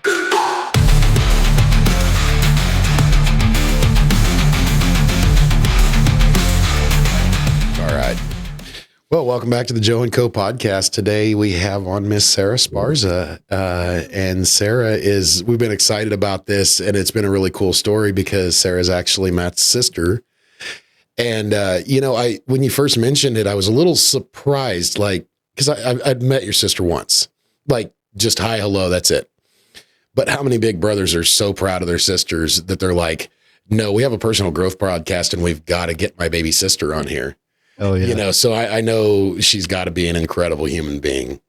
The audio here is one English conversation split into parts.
All right. Well, welcome back to the Joe & Co podcast. Today we have on Miss Sara Sparza. And Sara we've been excited about this, and it's been a really cool story because Sarah's actually Matt's sister. And, when you first mentioned it, I was a little surprised, because I'd met your sister once, just hi, hello, that's it. But how many big brothers are so proud of their sisters that they're like, no, we have a personal growth podcast and we've got to get my baby sister on here. Oh yeah. So I know she's got to be an incredible human being.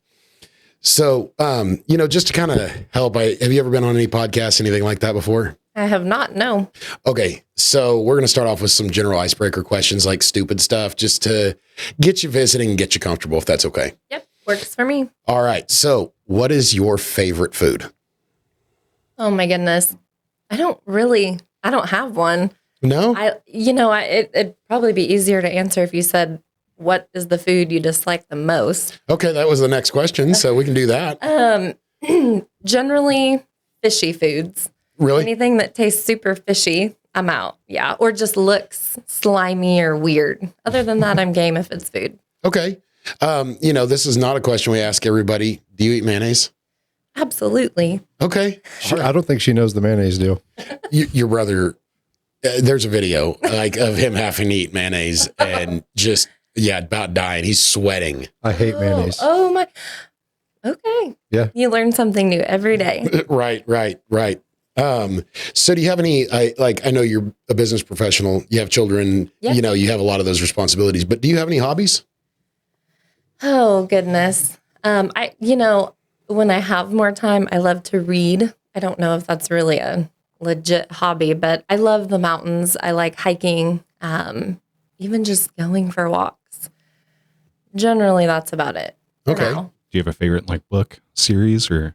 So, just to kind of help, have you ever been on any podcasts, anything like that before? I have not, no. Okay, so we're going to start off with some general icebreaker questions, like stupid stuff, just to get you visiting and get you comfortable, if that's okay. Yep, works for me. All right, so what is your favorite food? Oh my goodness. I don't have one. No? It'd probably be easier to answer if you said, what is the food you dislike the most? Okay, that was the next question, so we can do that. Generally, fishy foods. Really? Anything that tastes super fishy, I'm out. Yeah. Or just looks slimy or weird. Other than that, I'm game if it's food. Okay. This is not a question we ask everybody. Do you eat mayonnaise? Absolutely. Okay. I don't think she knows the mayonnaise deal. Your brother, there's a video of him having to eat mayonnaise and just, about dying. He's sweating. I hate mayonnaise. Oh my. Okay. Yeah. You learn something new every day. Right. So do you have any, I know you're a business professional, you have children, Yep. You have a lot of those responsibilities, but do you have any hobbies? Oh, goodness. When I have more time, I love to read. I don't know if that's really a legit hobby, but I love the mountains. I like hiking, even just going for walks. Generally, that's about it. Okay. Now. Do you have a favorite book series or?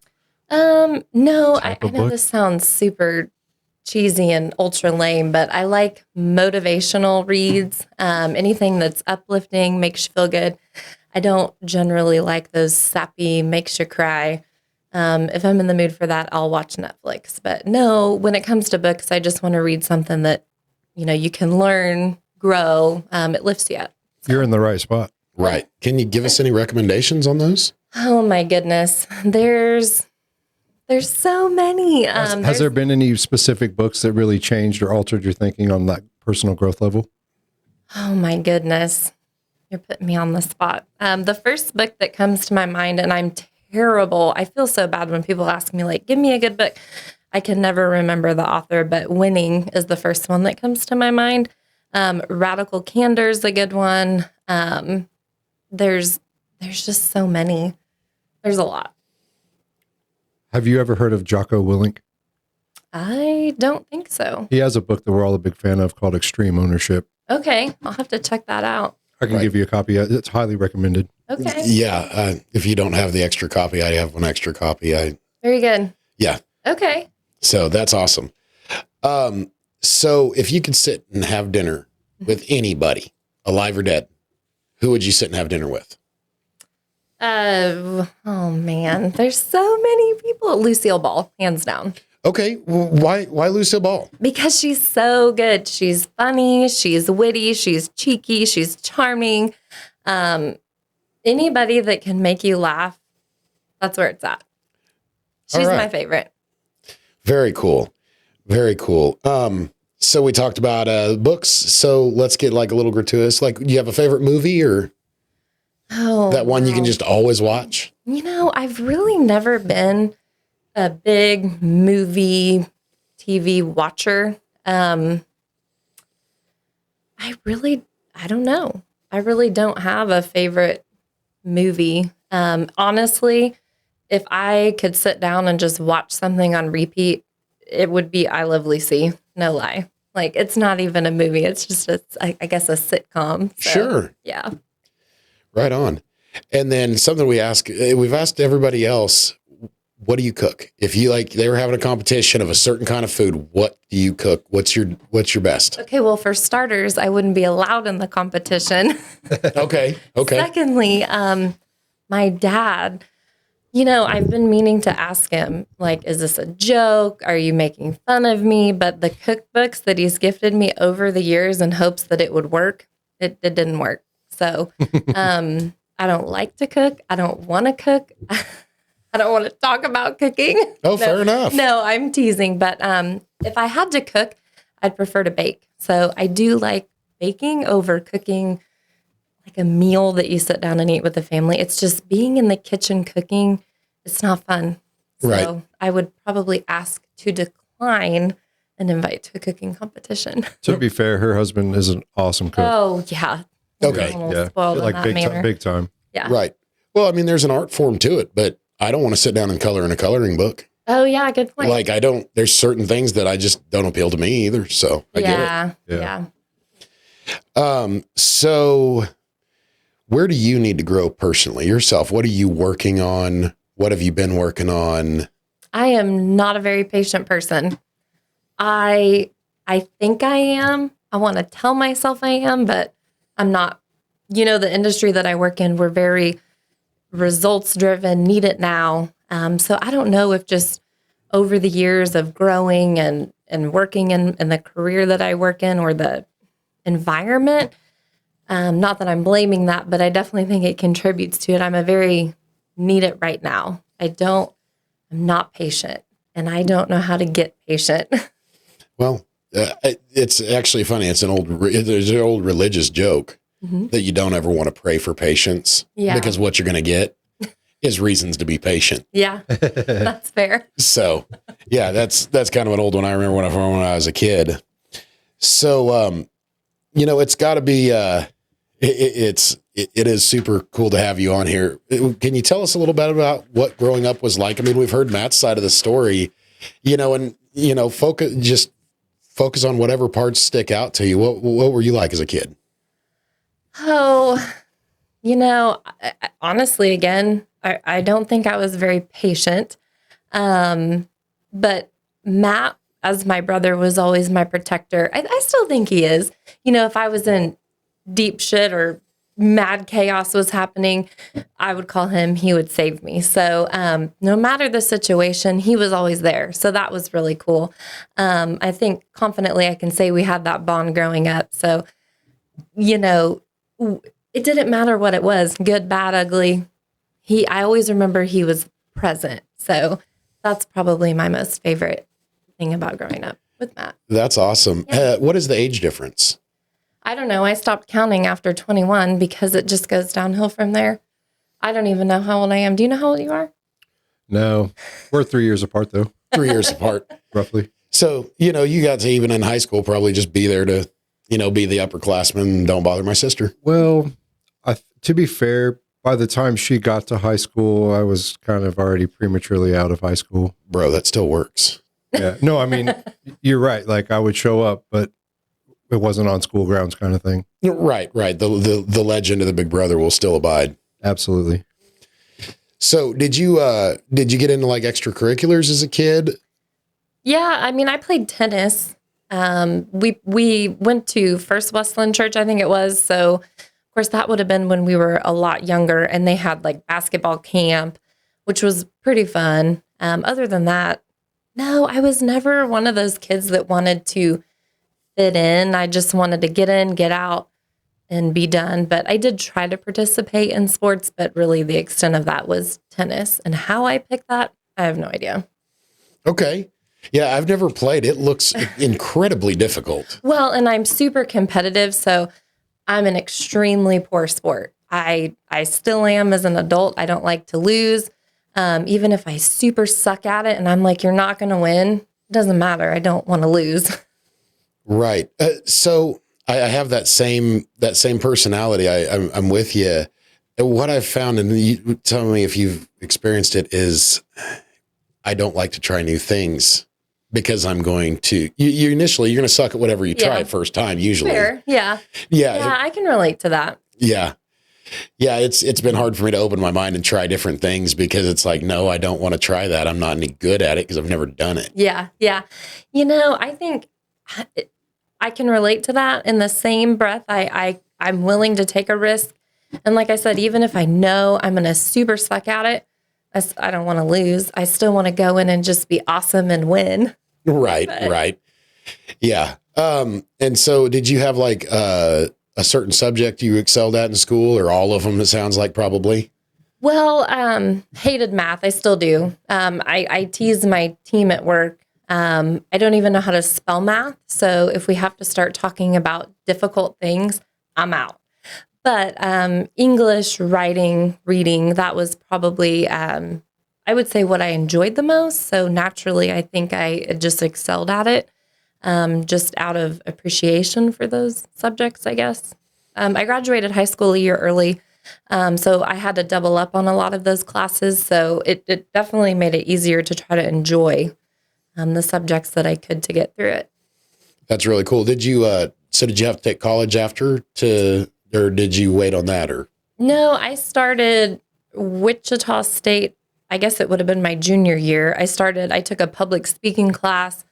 No, I Type of know book? this sounds super cheesy and ultra lame, but I like motivational reads. Anything that's uplifting, makes you feel good. I don't generally like those sappy, makes you cry. If I'm in the mood for that, I'll watch Netflix. But no, when it comes to books, I just want to read something that, you can learn, grow. It lifts you up. You're in the right spot. Right. Can you give us any recommendations on those? Oh my goodness. There's so many. Has there been any specific books that really changed or altered your thinking on that personal growth level? Oh my goodness. You're putting me on the spot. The first book that comes to my mind, and I'm terrible. I feel so bad when people ask me, give me a good book. I can never remember the author, but Winning is the first one that comes to my mind. Radical Candor is a good one. There's just so many. There's a lot. Have you ever heard of Jocko Willink? I don't think so. He has a book that we're all a big fan of called Extreme Ownership. Okay. I'll have to check that out. I can give you a copy. It's highly recommended. Okay. Yeah. If you don't have the extra copy, I have an extra copy. Very good. Yeah. Okay. So that's awesome. So if you could sit and have dinner with anybody, alive or dead, who would you sit and have dinner with? Oh man, there's so many people. Lucille Ball, hands down. Okay. Well, why Lucille Ball? Because she's so good. She's funny. She's witty. She's cheeky. She's charming. Anybody that can make you laugh, that's where it's at. She's All right. my favorite. Very cool. Very cool. So we talked about books. So let's get a little gratuitous. Do you have a favorite movie or that one you can just always watch? I've really never been a big movie TV watcher. I don't know. I really don't have a favorite movie. Honestly, if I could sit down and just watch something on repeat, it would be I Love Lucy. No lie. It's not even a movie. It's just, I guess, a sitcom. So, Sure. Yeah. Right on. And then something we've asked everybody else, what do you cook? If they were having a competition of a certain kind of food, what do you cook? What's your best? Okay. Well, for starters, I wouldn't be allowed in the competition. Okay. Secondly, my dad I've been meaning to ask him, like, is this a joke? Are you making fun of me? But the cookbooks that he's gifted me over the years in hopes that it would work, it didn't work. So I don't like to cook. I don't want to cook. I don't want to talk about cooking. Oh, fair enough. No, I'm teasing. But if I had to cook, I'd prefer to bake. So I do like baking over cooking like a meal that you sit down and eat with the family. It's just being in the kitchen cooking. It's not fun. So Right. I would probably ask to decline an invite to a cooking competition. To be fair, her husband is an awesome cook. Oh, yeah. Okay. I'm a little Yeah, spoiled in like that big manner. time, big time. Yeah. Right. Well, I mean, there's an art form to it, but I don't want to sit down and color in a coloring book. Oh, yeah. Good point. Like there's certain things that I just don't appeal to me either. So I get yeah. Yeah. Yeah. So where do you need to grow personally yourself? What are you working on? What have you been working on? I am not a very patient person. I think I am. I want to tell myself I am, but I'm not. The industry that I work in, we're very results driven, need it now. So I don't know if just over the years of growing and working in the career that I work in or the environment, not that I'm blaming that, but I definitely think it contributes to it. I'm a very need it right now. I'm not patient, and I don't know how to get patient. Well, it's actually funny. There's an old religious joke that you don't ever want to pray for patience because what you're going to get is reasons to be patient. Yeah, that's fair. So yeah, that's kind of an old one. I remember when I was a kid. So, it's gotta be, it is super cool to have you on here. Can you tell us a little bit about what growing up was like? I mean, we've heard Matt's side of the story, and focus on whatever parts stick out to you. What were you like as a kid? Oh, honestly, again, I don't think I was very patient. But Matt, as my brother, was always my protector. I still think he is. If I was in deep shit or mad chaos was happening, I would call him, he would save me. So no matter the situation, he was always there. So that was really cool. I think confidently I can say we had that bond growing up. So, it didn't matter what it was, good, bad, ugly. I always remember he was present. So that's probably my most favorite thing about growing up with Matt. That's awesome. Yeah. What is the age difference? I don't know. I stopped counting after 21 because it just goes downhill from there. I don't even know how old I am. Do you know how old you are? No, we're 3 years apart though, 3 years apart. roughly. So, you got to even in high school, probably just be there to, be the upperclassman and don't bother my sister. Well, to be fair, by the time she got to high school, I was kind of already prematurely out of high school. Bro, that still works. Yeah. No, I mean, you're right. Like I would show up, but it wasn't on school grounds kind of thing. Right. The legend of the big brother will still abide. Absolutely. So did you get into like extracurriculars as a kid? Yeah. I mean, I played tennis. We went to First Westland Church, I think it was. So of course that would have been when we were a lot younger, and they had like basketball camp, which was pretty fun. Other than that, no, I was never one of those kids that wanted to fit in. I just wanted to get in, get out, and be done. But I did try to participate in sports, but really the extent of that was tennis. And how I picked that, I have no idea. Okay. Yeah, I've never played. It looks incredibly difficult. Well, and I'm super competitive, so I'm an extremely poor sport. I still am as an adult. I don't like to lose. Even if I super suck at it and I'm like, you're not going to win, it doesn't matter. I don't want to lose. Right. So I have that same personality. I'm with you. What I've found, and you tell me if you've experienced it, is I don't like to try new things because I'm going to, you're going to suck at whatever you try first time, usually. Fair. Yeah. Yeah. I can relate to that. Yeah. Yeah. It's been hard for me to open my mind and try different things because it's like, no, I don't want to try that. I'm not any good at it because I've never done it. Yeah. Yeah. I think I can relate to that. In the same breath, I'm willing to take a risk. And like I said, even if I know I'm going to super suck at it, I don't want to lose. I still want to go in and just be awesome and win. Right. But- Right. Yeah. And so did you have like a certain subject you excelled at in school, or all of them? It sounds like probably. Well, hated math. I still do. I tease my team at work. I don't even know how to spell math. So if we have to start talking about difficult things, I'm out. But English, writing, reading, that was probably, I would say, what I enjoyed the most. So naturally, I think I just excelled at it, just out of appreciation for those subjects, I guess. I graduated high school a year early. So I had to double up on a lot of those classes. So it definitely made it easier to try to enjoy the subjects that I could to get through it. That's really cool. Did you did you have to take college after or did you wait on that, or? No, I started Wichita State. I guess it would have been my junior year. I took a public speaking class.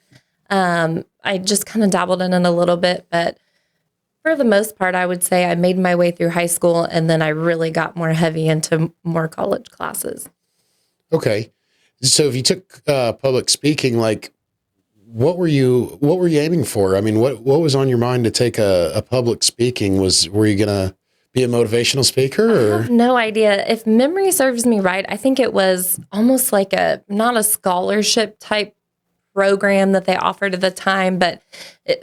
I just kind of dabbled in it a little bit, but for the most part, I would say I made my way through high school, and then I really got more heavy into more college classes. Okay. So if you took public speaking, like what were you aiming for? I mean, what was on your mind to take a public speaking? Were you going to be a motivational speaker, I or? have no idea. If memory serves me right, I think it was almost like not a scholarship type program that they offered at the time, but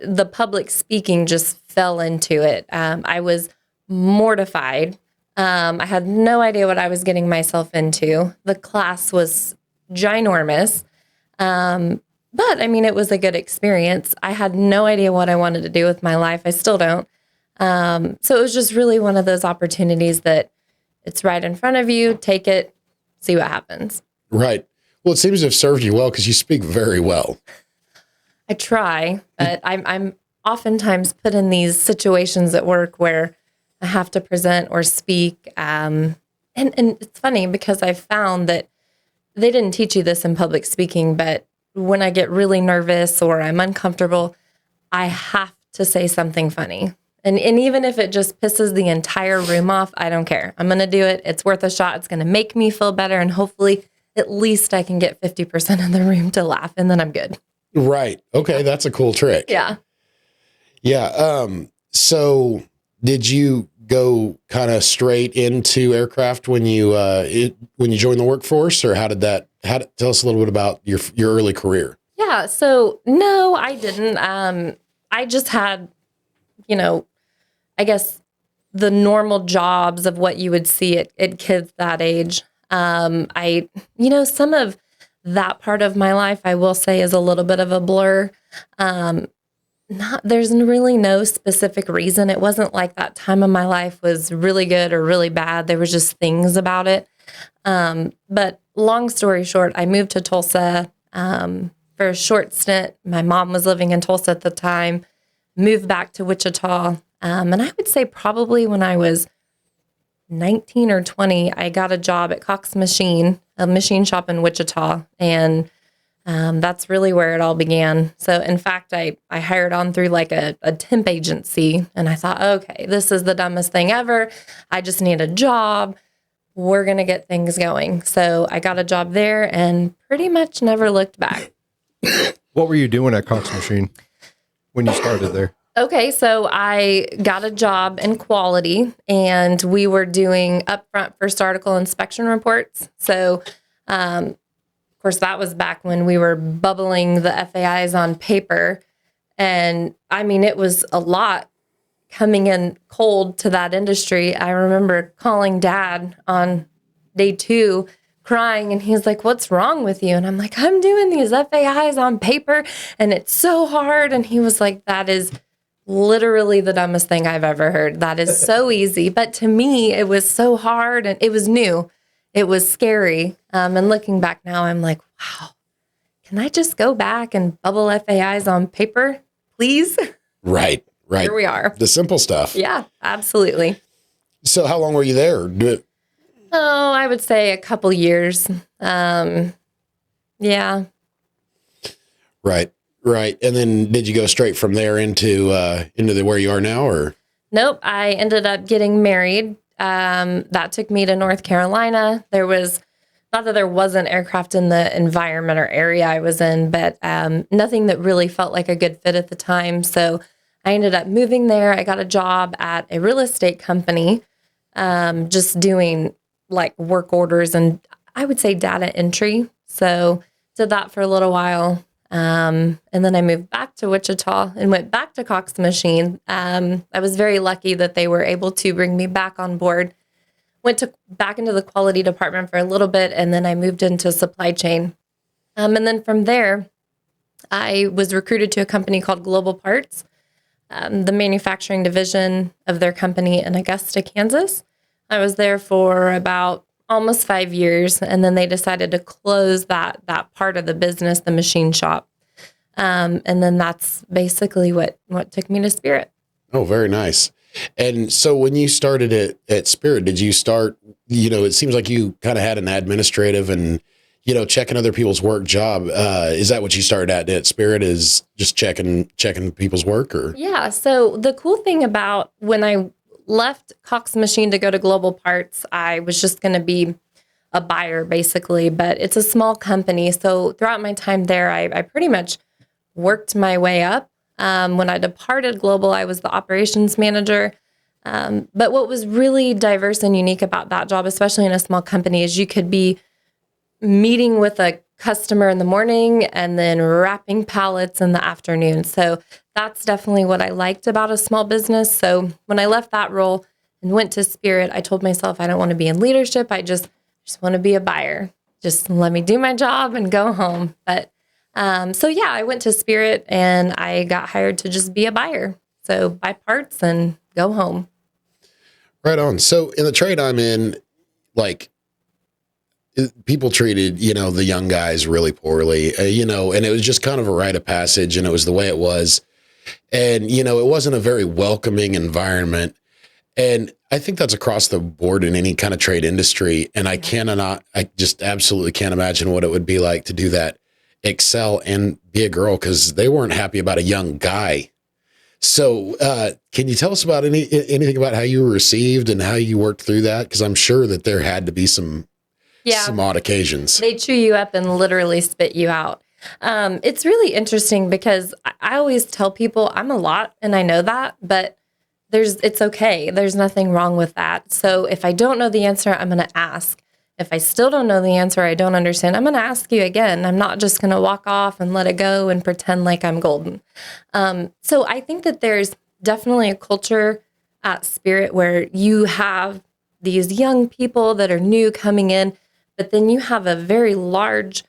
the public speaking just fell into it. I was mortified. I had no idea what I was getting myself into. The class was ginormous. But I mean, it was a good experience. I had no idea what I wanted to do with my life. I still don't. So it was just really one of those opportunities that it's right in front of you. Take it, see what happens. Right. Well, it seems to have served you well because you speak very well. I try, but I'm oftentimes put in these situations at work where I have to present or speak. And it's funny because I've found that they didn't teach you this in public speaking, but when I get really nervous or I'm uncomfortable, I have to say something funny. And even if it just pisses the entire room off, I don't care. I'm going to do it. It's worth a shot. It's going to make me feel better. And hopefully at least I can get 50% of the room to laugh, and then I'm good. Right. Okay. That's a cool trick. Yeah. Yeah. So did you go kind of straight into aircraft when you joined the workforce, or tell us a little bit about your early career? Yeah. So no, I didn't. I just had, I guess the normal jobs of what you would see at kids that age. Some of that part of my life, I will say, is a little bit of a blur. There's really no specific reason. It wasn't like that time of my life was really good or really bad. There was just things about it. But long story short, I moved to Tulsa for a short stint. My mom was living in Tulsa at the time, moved back to Wichita. And I would say probably when I was 19 or 20, I got a job at Cox Machine, a machine shop in Wichita. And that's really where it all began. So in fact, I hired on through like a temp agency, and I thought, okay, this is the dumbest thing ever. I just need a job. We're going to get things going. So I got a job there and pretty much never looked back. What were you doing at Cox Machine when you started there? Okay, so I got a job in quality, and we were doing upfront first article inspection reports. So, of course, that was back when we were bubbling the FAIs on paper. And I mean, it was a lot coming in cold to that industry. I remember calling Dad on day 2, crying, and he's like, "What's wrong with you?" And I'm like, "I'm doing these FAIs on paper, and it's so hard." And he was like, "That is literally the dumbest thing I've ever heard. That is so easy." But to me, it was so hard, and it was new. It was scary. And looking back now, I'm like, wow, can I just go back and bubble FAIs on paper, please? Right. Here we are. The simple stuff. Yeah, absolutely. So how long were you there? Oh, I would say a couple years. Yeah. Right. Right. And then did you go straight from there into where you are now, or? Nope. I ended up getting married. That took me to North Carolina. There was not that there wasn't aircraft in the environment or area I was in, but nothing that really felt like a good fit at the time. So I ended up moving there. I got a job at a real estate company, just doing like work orders and I would say data entry. So did that for a little while. And then I moved back to Wichita and went back to Cox Machine. I was very lucky that they were able to bring me back on board. Back into the quality department for a little bit, and then I moved into supply chain. And then from there, I was recruited to a company called Global Parts, the manufacturing division of their company in Augusta, Kansas. I was there for about almost 5 years, and then they decided to close that part of the business, the machine shop. And then that's basically what took me to Spirit. Oh, very nice. And so when you started at Spirit, did you start, it seems like you kind of had an administrative and, checking other people's work job. Is that what you started at Spirit, is just checking people's work? Or? Yeah. So the cool thing about when I left Cox Machine to go to Global Parts, I was just going to be a buyer basically, but it's a small company. So throughout my time there, I pretty much worked my way up. When I departed Global, I was the operations manager. But what was really diverse and unique about that job, especially in a small company, is you could be meeting with a customer in the morning and then wrapping pallets in the afternoon. So that's definitely what I liked about a small business. So when I left that role and went to Spirit, I told myself I don't want to be in leadership. I just want to be a buyer. Just let me do my job and go home. But so yeah, I went to Spirit and I got hired to just be a buyer. So buy parts and go home. Right on. So in the trade I'm in, like, people treated, the young guys really poorly, and it was just kind of a rite of passage, and it was the way it was. And, it wasn't a very welcoming environment. And I think that's across the board in any kind of trade industry. And I just absolutely can't imagine what it would be like to do that, excel and be a girl, because they weren't happy about a young guy. So can you tell us about anything about how you were received and how you worked through that? Because I'm sure that there had to be some odd occasions. They chew you up and literally spit you out. It's really interesting because I always tell people I'm a lot and I know that, but it's okay. There's nothing wrong with that. So if I don't know the answer, I'm going to ask. If I still don't know the answer, I don't understand, I'm going to ask you again. I'm not just going to walk off and let it go and pretend like I'm golden. So I think that there's definitely a culture at Spirit where you have these young people that are new coming in, but then you have a very large,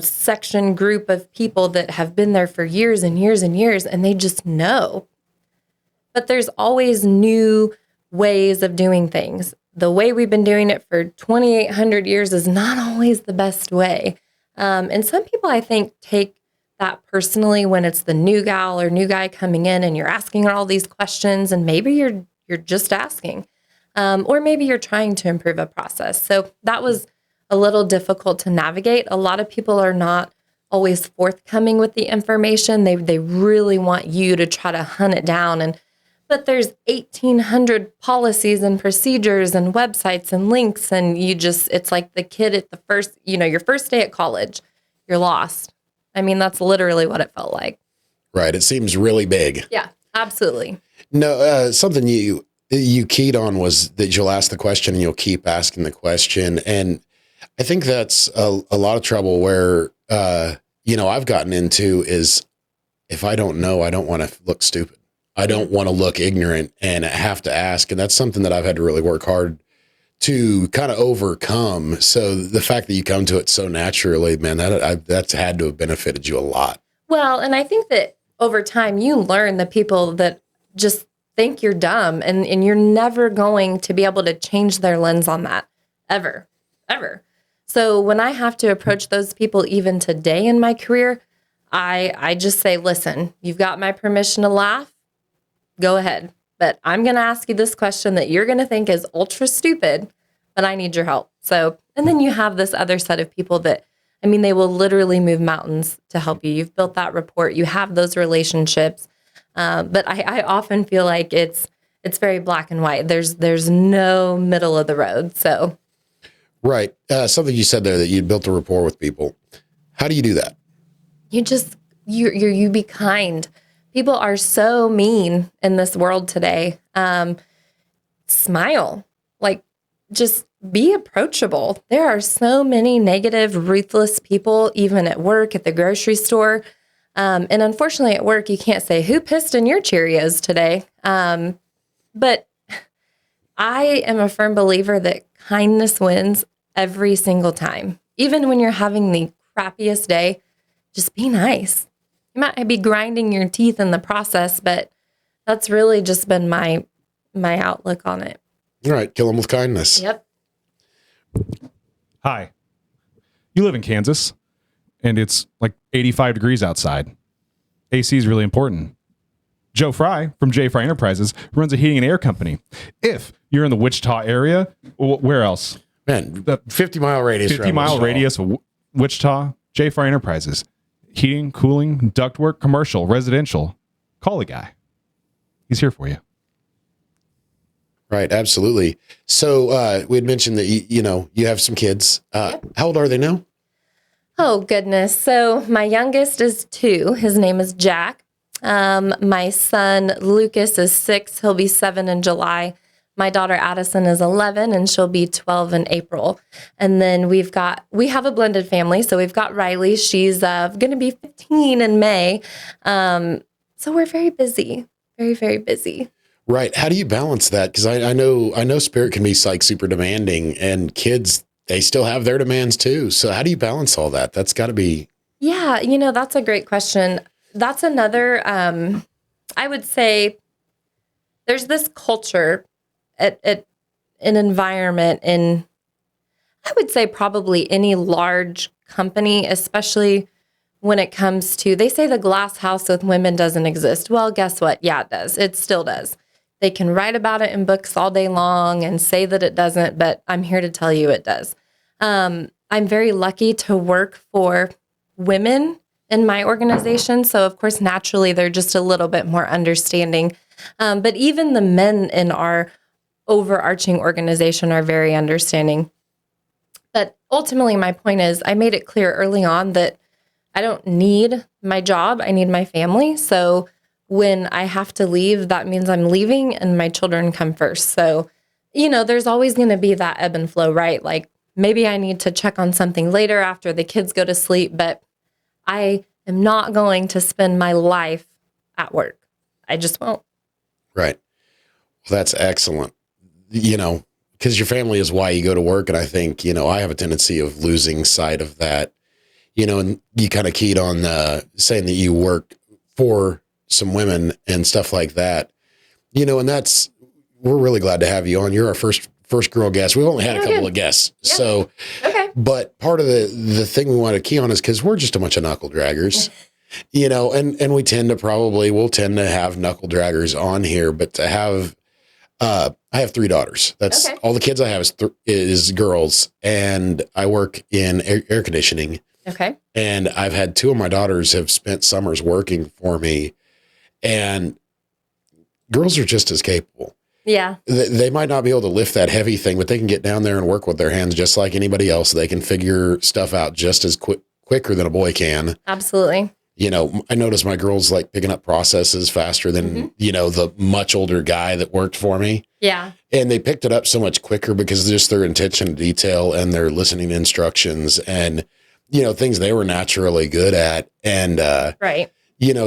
section group of people that have been there for years and years and years, and they just know. But there's always new ways of doing things. The way we've been doing it for 2,800 years is not always the best way. And some people, I think, take that personally when it's the new gal or new guy coming in and you're asking her all these questions, and maybe you're just asking. Or maybe you're trying to improve a process. So that was a little difficult to navigate. A lot of people are not always forthcoming with the information. They really want you to try to hunt it down. But there's 1,800 policies and procedures and websites and links. And it's like the kid at the first, your first day at college, you're lost. I mean, that's literally what it felt like. Right. It seems really big. Yeah, absolutely. No, something you keyed on was that you'll ask the question and you'll keep asking the question. And I think that's a lot of trouble where, I've gotten into is if I don't know, I don't want to look stupid. I don't want to look ignorant and I have to ask. And that's something that I've had to really work hard to kind of overcome. So the fact that you come to it so naturally, man, that's had to have benefited you a lot. Well, and I think that over time you learn the people that just think you're dumb and you're never going to be able to change their lens on that ever. So when I have to approach those people even today in my career, I just say, listen, you've got my permission to laugh. Go ahead. But I'm going to ask you this question that you're going to think is ultra stupid, but I need your help. So, and then you have this other set of people that, they will literally move mountains to help you. You've built that rapport. You have those relationships. But I often feel like it's very black and white. There's no middle of the road. So, Right. Something you said there that you built a rapport with people. How do you do that? You be kind. People are so mean in this world today. Smile, like just be approachable. There are so many negative, ruthless people, even at work, at the grocery store. And unfortunately at work, you can't say who pissed in your Cheerios today. But I am a firm believer that kindness wins every single time. Even when you're having the crappiest day, just be nice. You might be grinding your teeth in the process, but that's really just been my outlook on it. All right. Kill them with kindness. Yep. Hi. You live in Kansas and it's like 85 degrees outside. AC is really important. Joe Fry from J Fry Enterprises runs a heating and air company. If you're in the Wichita area, where else? Man, 50-mile radius. 50-mile radius of Wichita, J Fry Enterprises. Heating, cooling, ductwork, commercial, residential. Call the guy. He's here for you. Right. Absolutely. So we had mentioned that, you have some kids. How old are they now? Oh, goodness. So my youngest is 2. His name is Jack. My son, Lucas, is 6. He'll be 7 in July. My daughter, Addison, is 11, and she'll be 12 in April. And then we have a blended family. So we've got Riley. She's going to be 15 in May. So we're very busy, very, very busy. Right. How do you balance that? Because I know Spirit can be like super demanding, and kids, they still have their demands too. So how do you balance all that? That's got to be. Yeah, that's a great question. That's another, I would say there's this culture at an environment in, I would say probably any large company, especially when it comes to, they say the glass house with women doesn't exist. Well, guess what? Yeah, it does. It still does. They can write about it in books all day long and say that it doesn't, but I'm here to tell you it does. I'm very lucky to work for women in my organization. So, of course, naturally, they're just a little bit more understanding. But even the men in our overarching organization are very understanding. But ultimately, my point is I made it clear early on that I don't need my job. I need my family. So when I have to leave, that means I'm leaving and my children come first. So, there's always going to be that ebb and flow, right? Like maybe I need to check on something later after the kids go to sleep, but I am not going to spend my life at work. I just won't. Right. Well, that's excellent. Because your family is why you go to work. And I think, I have a tendency of losing sight of that, and you kind of keyed on saying that you work for some women and stuff like that, and we're really glad to have you on. You're our first girl guest. We've only had a couple of guests. Yeah. So, okay. But part of the thing we want to key on is because we're just a bunch of knuckle draggers, and we'll tend to have knuckle draggers on here, but to have, I have 3 daughters. That's all the kids I have is girls, and I work in air conditioning. Okay. And I've had 2 of my daughters have spent summers working for me, and girls are just as capable. Yeah. They might not be able to lift that heavy thing, but they can get down there and work with their hands just like anybody else. They can figure stuff out just as quicker than a boy can. Absolutely. I notice my girls like picking up processes faster than, the much older guy that worked for me. Yeah. And they picked it up so much quicker because of just their attention to detail and their listening to instructions and, things they were naturally good at. And, right.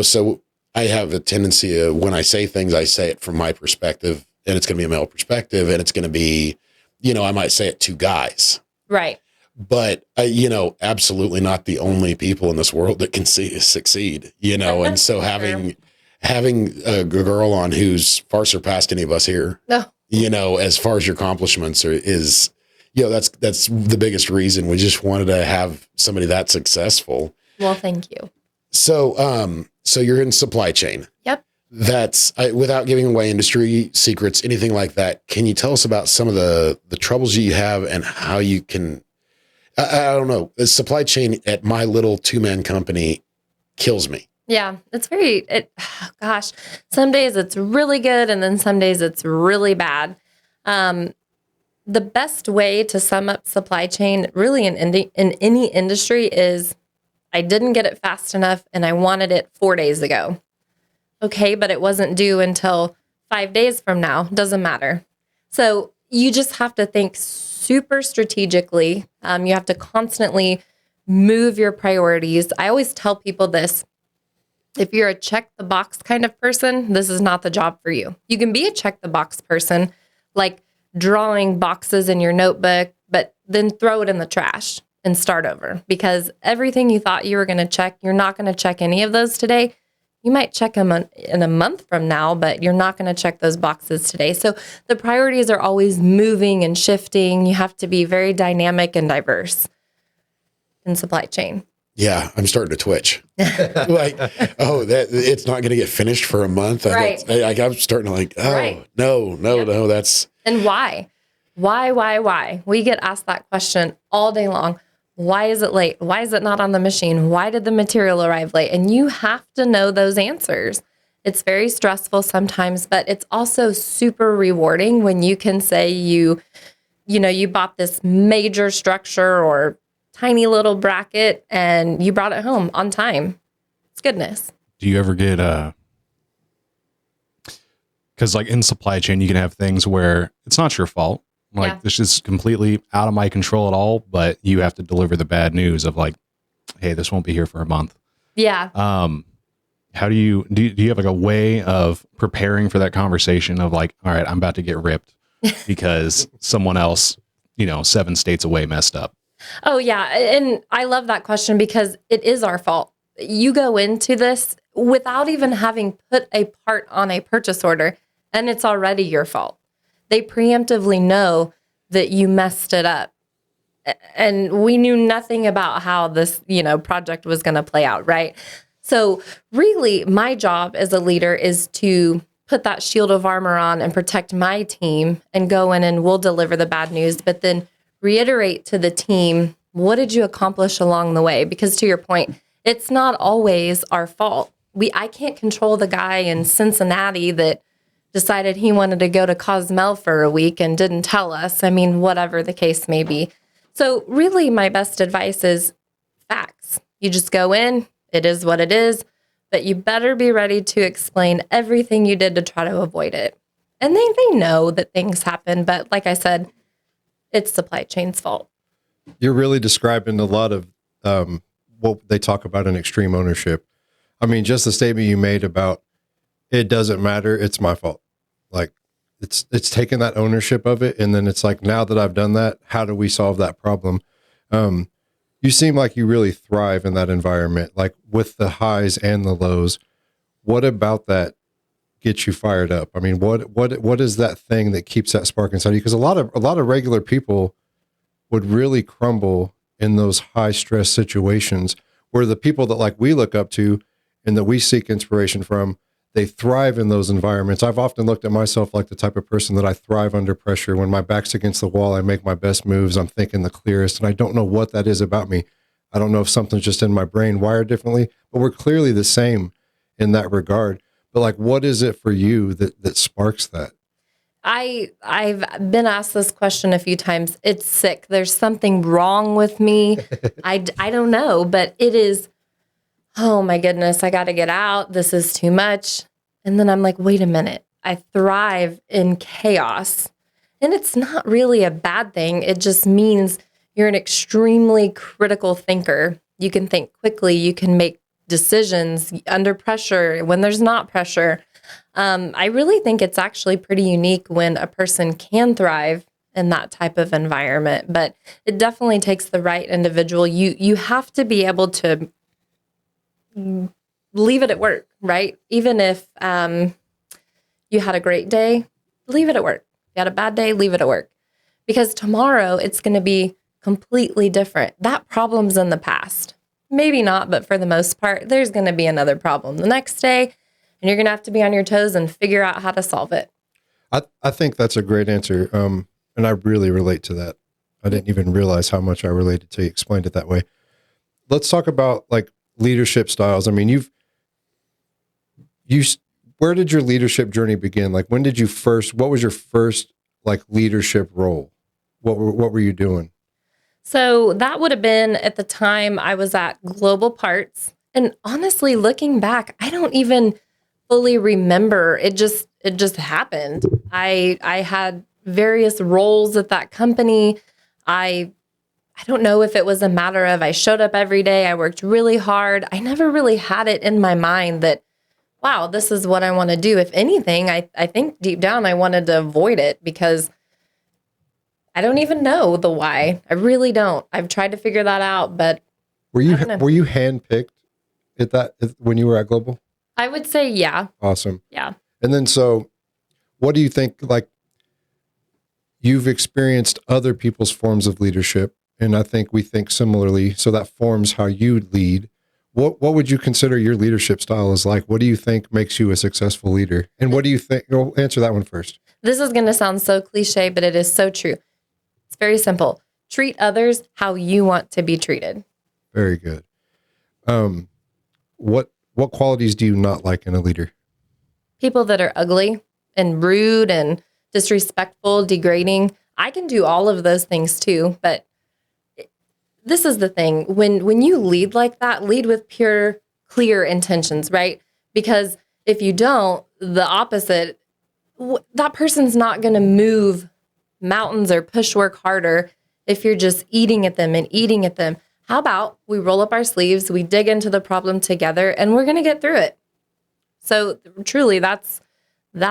So I have a tendency of when I say things, I say it from my perspective, and it's going to be a male perspective, and it's going to be, I might say it to guys. Right. But, absolutely not the only people in this world that can succeed, and so having a girl on who's far surpassed any of us here, as far as your accomplishments is, that's the biggest reason we just wanted to have somebody that successful. Well, thank you. So, so you're in supply chain. Yep. That's without giving away industry secrets, anything like that. Can you tell us about some of the troubles you have and how you can, I don't know, the supply chain at my little 2-man company kills me. Yeah, it's some days it's really good. And then some days it's really bad. the best way to sum up supply chain really in any industry is I didn't get it fast enough and I wanted it 4 days ago. Okay, but it wasn't due until 5 days from now. Doesn't matter. So you just have to think super strategically. You have to constantly move your priorities. I always tell people this. If you're a check the box kind of person, this is not the job for you. You can be a check the box person, like drawing boxes in your notebook, but then throw it in the trash and start over, because everything you thought you were going to check, you're not going to check any of those today. You might check them in a month from now, but you're not going to check those boxes today. So the priorities are always moving and shifting. You have to be very dynamic and diverse in supply chain. Yeah, I'm starting to twitch. Like, oh, that it's not going to get finished for a month. Right. I'm starting to like, oh, Right. no, that's. And why? Why? We get asked that question all day long. Why is it late? Why is it not on the machine? Why did the material arrive late? And you have to know those answers. It's very stressful sometimes, but it's also super rewarding when you can say you bought this major structure or tiny little bracket and you brought it home on time. It's goodness. Do you ever get because like in supply chain, you can have things where it's not your fault. Like this is completely out of my control at all, but you have to deliver the bad news of like, hey, this won't be here for a month. Yeah. How do you have like a way of preparing for that conversation of like, all right, I'm about to get ripped because someone else, 7 states away messed up? Oh, yeah. And I love that question because it is our fault. You go into this without even having put a part on a purchase order, and it's already your fault. They preemptively know that you messed it up. And we knew nothing about how this, project was going to play out, right? So really, my job as a leader is to put that shield of armor on and protect my team and go in and we'll deliver the bad news, but then reiterate to the team, what did you accomplish along the way? Because to your point, it's not always our fault. I can't control the guy in Cincinnati that decided he wanted to go to Cozumel for a week and didn't tell us. I mean, whatever the case may be. So really, my best advice is facts. You just go in, it is what it is, but you better be ready to explain everything you did to try to avoid it. And they know that things happen, but like I said, it's supply chain's fault. You're really describing a lot of what they talk about in extreme ownership. I mean, just the statement you made about it doesn't matter, it's my fault. Like it's taking that ownership of it. And then it's like, now that I've done that, how do we solve that problem? You seem like you really thrive in that environment, like with the highs and the lows. What about that gets you fired up? I mean, what is that thing that keeps that spark inside you? Because a lot of regular people would really crumble in those high stress situations where the people that like we look up to and that we seek inspiration from, they thrive in those environments. I've often looked at myself like the type of person that I thrive under pressure. When my back's against the wall, I make my best moves. I'm thinking the clearest, and I don't know what that is about me. I don't know if something's just in my brain wired differently, but we're clearly the same in that regard. But like, what is it for you that sparks that? I've been asked this question a few times. It's sick. There's something wrong with me. I don't know, but it is, oh my goodness, I got to get out. This is too much. And then I'm like, wait a minute. I thrive in chaos. And it's not really a bad thing. It just means you're an extremely critical thinker. You can think quickly. You can make decisions under pressure when there's not pressure. I really think it's actually pretty unique when a person can thrive in that type of environment, but it definitely takes the right individual. You have to be able to leave it at work, right? Even if you had a great day, leave it at work. If you had a bad day, leave it at work. Because tomorrow it's going to be completely different. That problem's in the past. Maybe not, but for the most part, there's going to be another problem the next day, and you're going to have to be on your toes and figure out how to solve it. I think that's a great answer, and I really relate to that. I didn't even realize how much I related to you. Explained it that way. Let's talk about like leadership styles. I mean, where did your leadership journey begin? Like, when did you what was your first like leadership role? what were you doing? So that would have been at the time I was at Global Parts. And honestly, looking back, I don't even fully remember. It just happened. I had various roles at that company. I don't know if it was a matter of I showed up every day, I worked really hard. I never really had it in my mind that, wow, this is what I want to do. If anything, I think deep down I wanted to avoid it because I don't even know the why. I really don't. I've tried to figure that out, but Were I you don't know. were you handpicked when you were at Global? I would say, yeah. Awesome. Yeah. And then so what do you think, like, you've experienced other people's forms of leadership, and I think we think similarly, so that forms how you lead. What would you consider your leadership style is like? What do you think makes you a successful leader? And what do you think? Well, answer that one first. This is going to sound so cliche, but it is so true. It's very simple. Treat others how you want to be treated. Very good. What qualities do you not like in a leader? People that are ugly and rude and disrespectful, degrading. I can do all of those things too, but this is the thing. When you lead like that, lead with pure, clear intentions, right? Because if you don't, the opposite, that person's not going to move mountains or push work harder if you're just eating at them and eating at them. How about we roll up our sleeves, we dig into the problem together, and we're going to get through it. So truly, that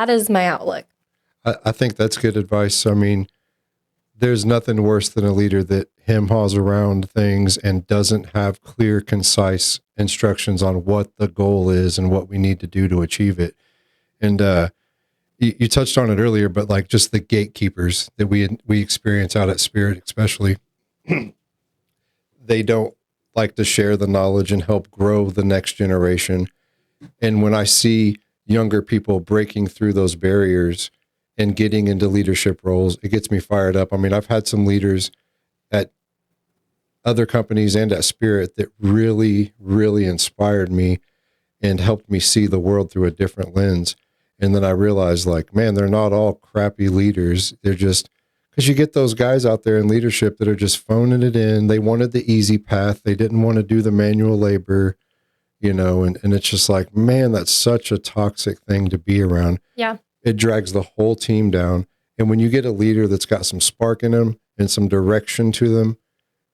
is my outlook. I think that's good advice. I mean, there's nothing worse than a leader that hem-haws around things and doesn't have clear, concise instructions on what the goal is and what we need to do to achieve it. And you touched on it earlier, but like just the gatekeepers that we experience out at Spirit, especially, they don't like to share the knowledge and help grow the next generation. And when I see younger people breaking through those barriers and getting into leadership roles, it gets me fired up. I mean, I've had some leaders at other companies and at Spirit that really, really inspired me and helped me see the world through a different lens. And then I realized, like, man, they're not all crappy leaders. They're just, because you get those guys out there in leadership that are just phoning it in. They wanted the easy path. They didn't want to do the manual labor, and it's just like, man, that's such a toxic thing to be around. Yeah. It drags the whole team down. And when you get a leader that's got some spark in them and some direction to them,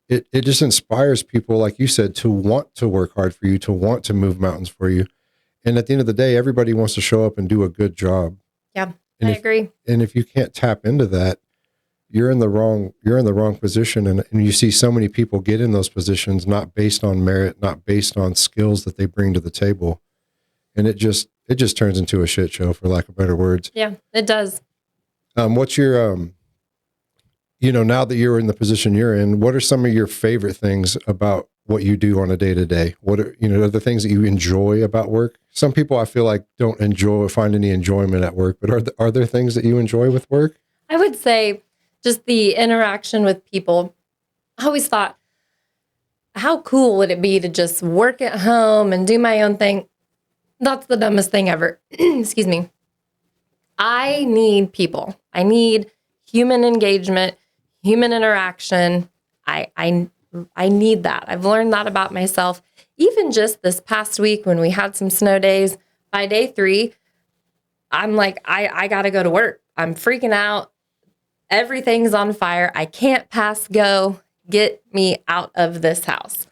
it just inspires people, like you said, to want to work hard for you, to want to move mountains for you. And at the end of the day, everybody wants to show up and do a good job. Yeah, And I agree. And if you can't tap into that, you're in the wrong position. And you see so many people get in those positions, not based on merit, not based on skills that they bring to the table. And it just turns into a shit show, for lack of better words. Yeah, it does. What's your, now that you're in the position you're in, what are some of your favorite things about what you do on a day to day? What are the things that you enjoy about work? Some people I feel like don't find any enjoyment at work, but are there things that you enjoy with work? I would say just the interaction with people. I always thought, how cool would it be to just work at home and do my own thing? That's the dumbest thing ever. Excuse me. I need people. I need human engagement, human interaction. I need that. I've learned that about myself. Even just this past week when we had some snow days, by day 3, I'm like, I got to go to work. I'm freaking out. Everything's on fire. I can't pass go. Get me out of this house.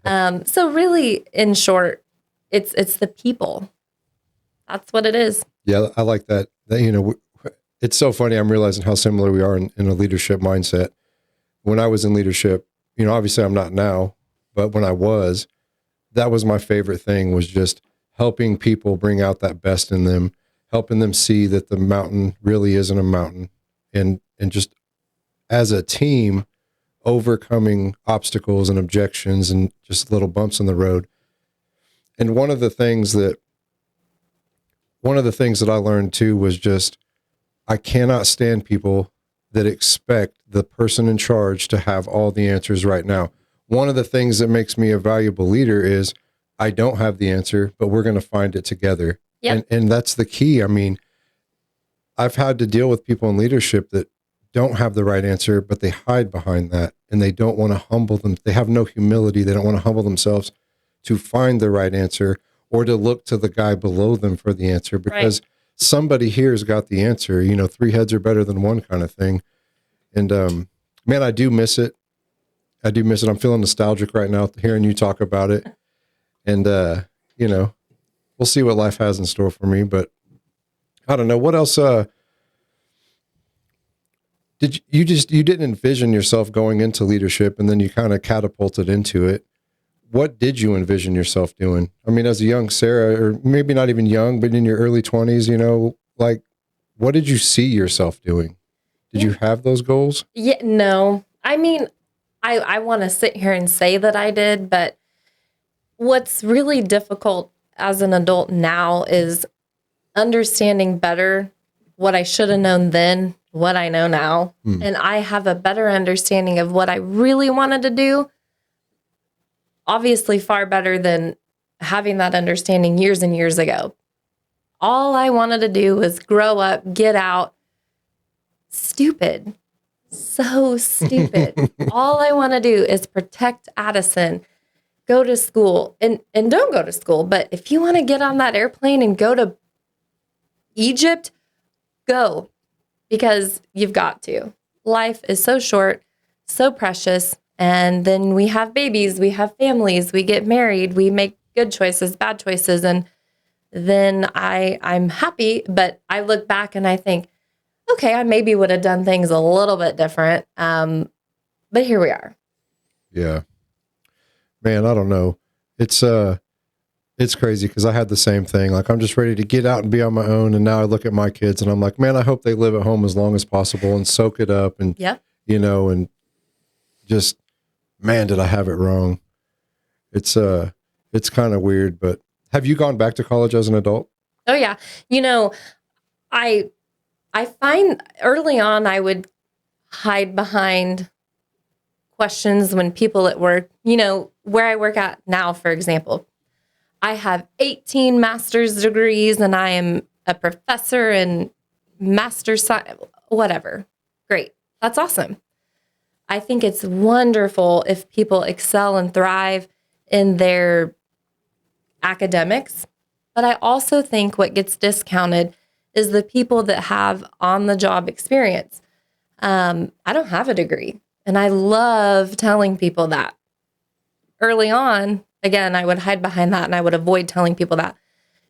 So really, in short, it's the people. That's what it is. Yeah, I like that. It's so funny. I'm realizing how similar we are in a leadership mindset. When I was in leadership, obviously I'm not now, but when I was, that was my favorite thing, was just helping people bring out that best in them, helping them see that the mountain really isn't a mountain, and just as a team, overcoming obstacles and objections and just little bumps in the road. And one of the things that I learned too was just, I cannot stand people that expect the person in charge to have all the answers right now. One of the things that makes me a valuable leader is I don't have the answer, but we're going to find it together. Yep. And that's the key. I mean, I've had to deal with people in leadership that don't have the right answer, but they hide behind that, and they don't want to humble them. They have no humility. They don't want to humble themselves to find the right answer or to look to the guy below them for the answer, because somebody here has got the answer. You know, three heads are better than one kind of thing. And man, I do miss it. I do miss it. I'm feeling nostalgic right now hearing you talk about it. And, you know, we'll see what life has in store for me, but I don't know. What else? You didn't envision yourself going into leadership, and then you kind of catapulted into it. What did you envision yourself doing? I mean, as a young Sara, or maybe not even young, but in your early 20s, you know, like, what did you see yourself doing? Did you have those goals? Yeah, no. I mean, I want to sit here and say that I did, but what's really difficult as an adult now is understanding better what I should have known then, what I know now. And I have a better understanding of what I really wanted to do. Obviously, far better than having that understanding years and years ago. All I wanted to do was grow up, get out. Stupid. So stupid. All I want to do is protect Addison, go to school, and don't go to school. But if you want to get on that airplane and go to Egypt, go, because you've got to. Life is so short, so precious. And then we have babies, we have families, we get married, we make good choices, bad choices. And then I'm happy, but I look back and I think, okay, I maybe would have done things a little bit different. But here we are. Yeah, man, I don't know. It's crazy because I had the same thing. Like, I'm just ready to get out and be on my own. And now I look at my kids and I'm like, man, I hope they live at home as long as possible and soak it up. And, you know, and just, man, did I have it wrong. It's kind of weird, but have you gone back to college as an adult? Oh yeah. You know, I find early on I would hide behind questions when people at work, you know, where I work at now, for example, I have 18 master's degrees and I am a professor and master's science, whatever. Great. That's awesome. I think it's wonderful if people excel and thrive in their academics. But I also think what gets discounted is the people that have on-the-job experience. I don't have a degree, and I love telling people that. Early on, again, I would hide behind that, and I would avoid telling people that.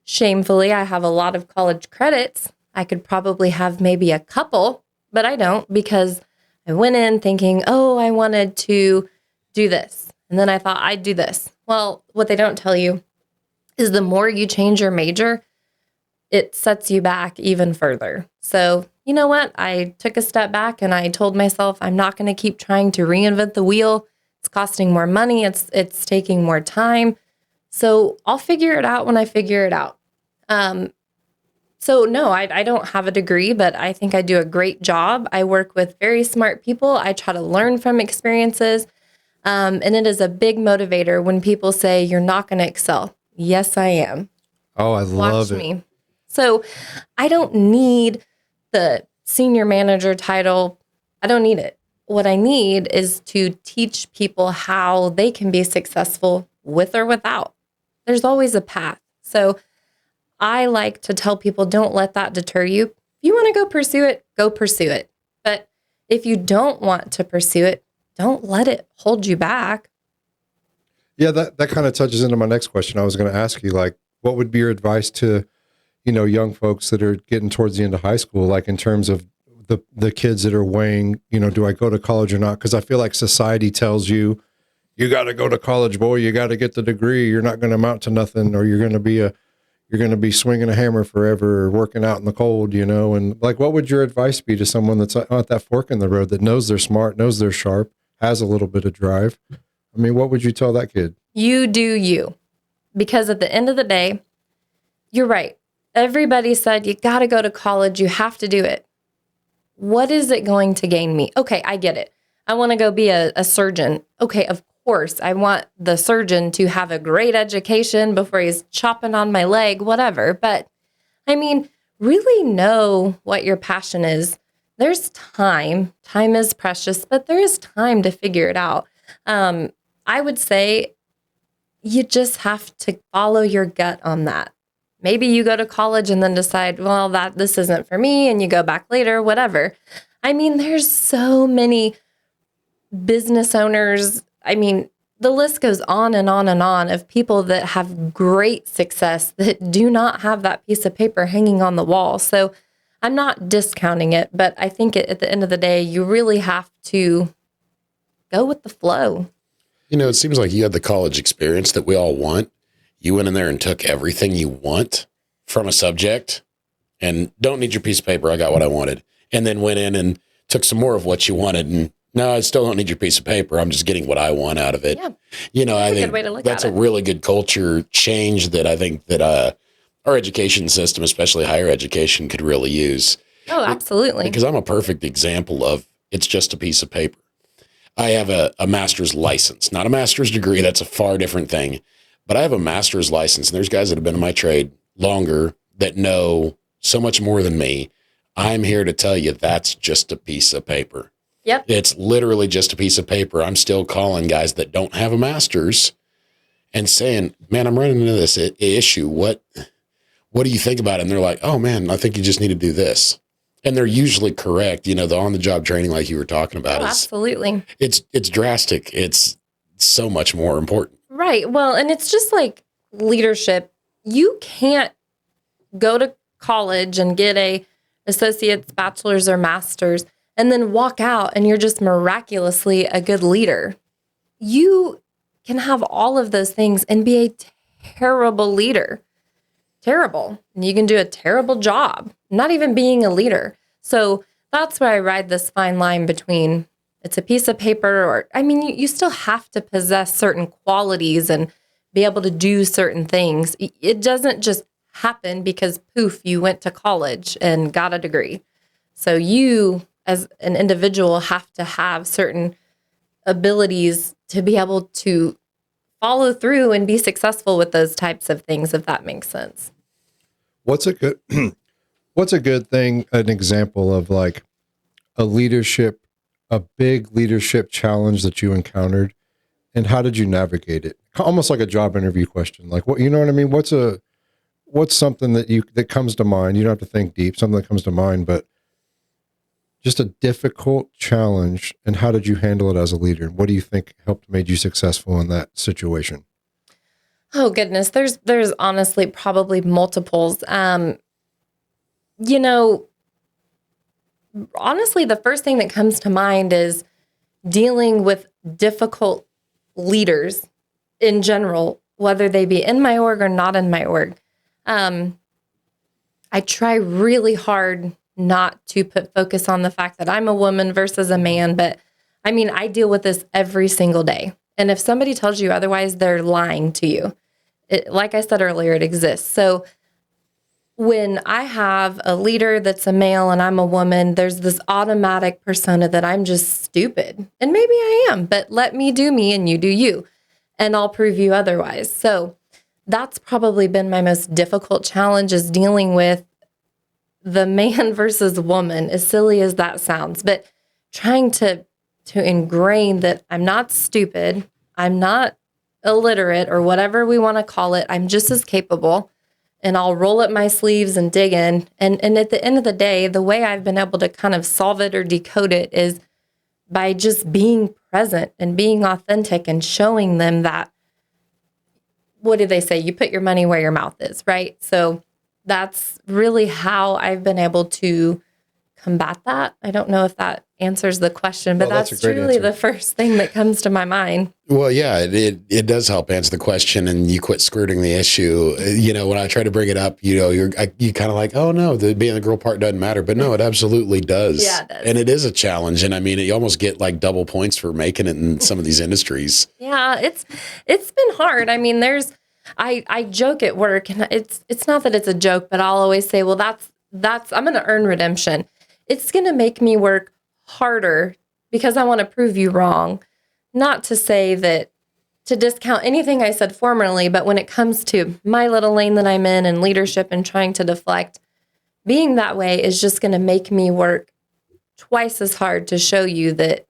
Shamefully, I have a lot of college credits. I could probably have maybe a couple, but I don't, because I went in thinking, oh, I wanted to do this. And then I thought I'd do this. Well, what they don't tell you is the more you change your major, it sets you back even further. So, you know what? I took a step back and I told myself, I'm not going to keep trying to reinvent the wheel. It's costing more money. It's taking more time. So I'll figure it out when I figure it out. So no, I don't have a degree, but I think I do a great job. I work with very smart people. I try to learn from experiences. And it is a big motivator when people say you're not going to excel. Yes, I am. Oh, I love Watch it. me. So I don't need the senior manager title. I don't need it. What I need is to teach people how they can be successful with or without. There's always a path. So I like to tell people, don't let that deter you. If you want to go pursue it, go pursue it. But if you don't want to pursue it, don't let it hold you back. Yeah, that kind of touches into my next question. I was going to ask you, like, what would be your advice to, you know, young folks that are getting towards the end of high school, like in terms of the kids that are weighing, you know, do I go to college or not? Because I feel like society tells you, you got to go to college, boy. You got to get the degree. You're not going to amount to nothing, or you're going to be swinging a hammer forever, or working out in the cold, you know. And like, what would your advice be to someone that's at that fork in the road, that knows they're smart, knows they're sharp, has a little bit of drive? I mean, what would you tell that kid? You do you. Because at the end of the day, you're right. Everybody said, you got to go to college. You have to do it. What is it going to gain me? Okay, I get it. I want to go be a surgeon. Okay, of course, I want the surgeon to have a great education before he's chopping on my leg, whatever. But I mean, really know what your passion is. there's time. Time is precious, but there is time to figure it out. I would say you just have to follow your gut on that. Maybe you go to college and then decide, well, that this isn't for me, and you go back later, whatever. I mean, there's so many business owners. I mean, the list goes on and on and on of people that have great success that do not have that piece of paper hanging on the wall. So I'm not discounting it, but I think at the end of the day, you really have to go with the flow. You know, it seems like you had the college experience that we all want. You went in there and took everything you want from a subject and don't need your piece of paper. I got what I wanted. And then went in and took some more of what you wanted. And no, I still don't need your piece of paper. I'm just getting what I want out of it. Yeah. You know, I think that's a really good culture change that I think that our education system, especially higher education, could really use. Oh, absolutely. Because I'm a perfect example of it's just a piece of paper. I have a master's license, not a master's degree. That's a far different thing. But I have a master's license, and there's guys that have been in my trade longer that know so much more than me. I'm here to tell you that's just a piece of paper. Yep. It's literally just a piece of paper. I'm still calling guys that don't have a master's and saying, man, I'm running into this issue. What do you think about it? And they're like, oh, man, I think you just need to do this. And they're usually correct. You know, the on-the-job training like you were talking about absolutely. It's drastic. It's so much more important. Right. Well, and it's just like leadership. You can't go to college and get a associate's, bachelor's, or master's and then walk out and you're just miraculously a good leader. You can have all of those things and be a terrible leader. Terrible. And you can do a terrible job, not even being a leader. So that's where I ride this fine line between it's a piece of paper or, I mean, you still have to possess certain qualities and be able to do certain things. It doesn't just happen because poof, you went to college and got a degree. So you as an individual have to have certain abilities to be able to follow through and be successful with those types of things, if that makes sense. What's a good thing, an example of like a big leadership challenge that you encountered, and how did you navigate it? Almost like a job interview question. Like, what, you know what I mean? What's something that comes to mind? You don't have to think deep, something that comes to mind, but just a difficult challenge, and how did you handle it as a leader? What do you think made you successful in that situation? Oh goodness, there's honestly probably multiples. You know, honestly, the first thing that comes to mind is dealing with difficult leaders in general, whether they be in my org or not in my org. I try really hard not to put focus on the fact that I'm a woman versus a man, but I mean, I deal with this every single day. And if somebody tells you otherwise, they're lying to you. Like I said earlier, it exists. So when I have a leader that's a male and I'm a woman, there's this automatic persona that I'm just stupid. And maybe I am, but let me do me and you do you. And I'll prove you otherwise. So that's probably been my most difficult challenge, is dealing with the man versus woman, as silly as that sounds, but trying to ingrain that I'm not stupid, I'm not illiterate, or whatever we want to call it. I'm just as capable, and I'll roll up my sleeves and dig in. And at the end of the day, the way I've been able to kind of solve it or decode it is by just being present and being authentic and showing them that, what do they say? You put your money where your mouth is, right? So that's really how I've been able to combat that. I don't know if that answers the question, but that's truly the first thing that comes to my mind. Well, yeah, it does help answer the question, and you quit skirting the issue. You know, when I try to bring it up, you know, you kind of like, oh no, the being the girl part doesn't matter, but no, it absolutely does. Yeah, it does. And it is a challenge. And I mean, you almost get like double points for making it in some of these industries. Yeah, it's been hard. I mean, I joke at work, and it's not that it's a joke, but I'll always say, well, that's I'm going to earn redemption. It's going to make me work harder because I want to prove you wrong. Not to say that to discount anything I said formerly, but when it comes to my little lane that I'm in and leadership and trying to deflect, being that way is just going to make me work twice as hard to show you that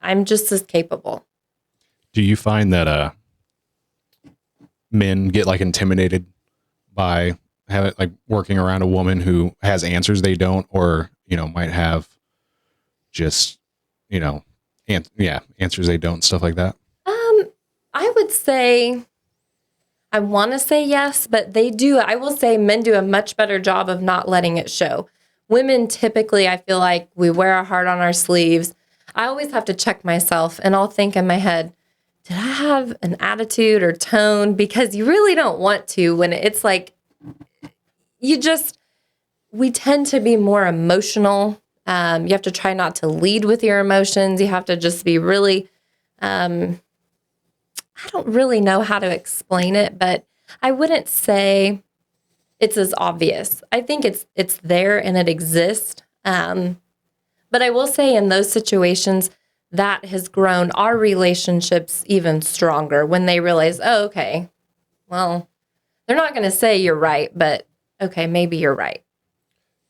I'm just as capable. Do you find that men get like intimidated by having like working around a woman who has answers they don't, or might have just answers they don't, stuff like that? I would say, I want to say yes, but they do. I will say men do a much better job of not letting it show. Women typically, I feel like we wear our heart on our sleeves. I always have to check myself, and I'll think in my head, did I have an attitude or tone? Because you really don't want to when it's like, we tend to be more emotional. You have to try not to lead with your emotions. You have to just be really, I don't really know how to explain it, but I wouldn't say it's as obvious. I think it's there and it exists. But I will say in those situations, that has grown our relationships even stronger when they realize, oh, okay, well, they're not going to say you're right, but okay, maybe you're right.